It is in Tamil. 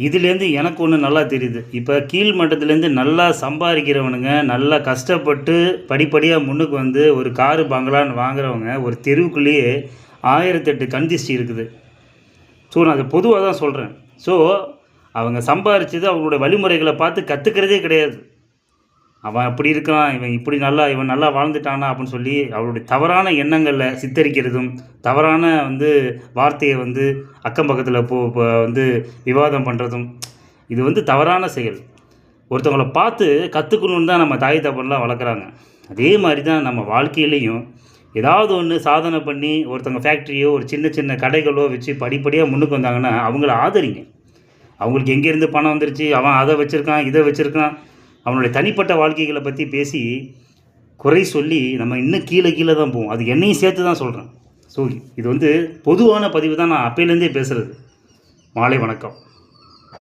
இதுலேருந்து எனக்கு ஒன்று நல்லா தெரியுது. இப்போ கீழ் மட்டத்துலேருந்து நல்லா சம்பாதிக்கிறவனுங்க, நல்லா கஷ்டப்பட்டு படிப்படியாக முன்னுக்கு வந்து ஒரு காரு பங்களான்னு வாங்குறவங்க ஒரு தெருவுக்குள்ளேயே 1008 கந்திஷ்டி இருக்குது. ஸோ நான் அதை பொதுவாக தான் சொல்கிறேன். ஸோ அவங்க சம்பாரிச்சது அவங்களோட வழிமுறைகளை பார்த்து கற்றுக்கிறதே கிடையாது. அவன் அப்படி இருக்கான், இவன் நல்லா வாழ்ந்துட்டானா அப்படின்னு சொல்லி அவருடைய தவறான எண்ணங்களில் சித்தரிக்கிறதும், தவறான வார்த்தையை அக்கம் பக்கத்தில் வந்து விவாதம் பண்ணுறதும், இது தவறான செயல். ஒருத்தவங்களை பார்த்து கற்றுக்கணுன்னு தான் நம்ம தாய் தகப்பன்லாம் வளர்க்குறாங்க. அதே மாதிரி தான் நம்ம வாழ்க்கையிலையும் ஏதாவது ஒன்று சாதனை பண்ணி ஒருத்தவங்க ஃபேக்ட்ரியோ ஒரு சின்ன சின்ன கடைகளோ வச்சு படிப்படியாக முன்னுக்கு வந்தாங்கன்னா அவங்கள ஆதரிங்க. அவங்களுக்கு எங்கேருந்து பணம் வந்துருச்சு, அவன் அதை வச்சுருக்கான் இதை வச்சுருக்கான், அவனுடைய தனிப்பட்ட வாழ்க்கைகளை பற்றி பேசி குறை சொல்லி நம்ம இன்னும் கீழே தான் போவோம். அது என்னையும் சேர்த்து தான் சொல்கிறேன். ஸோ இது பொதுவான பதிவு தான், நான் அப்பையிலேருந்தே பேசுகிறது. மாலை வணக்கம்.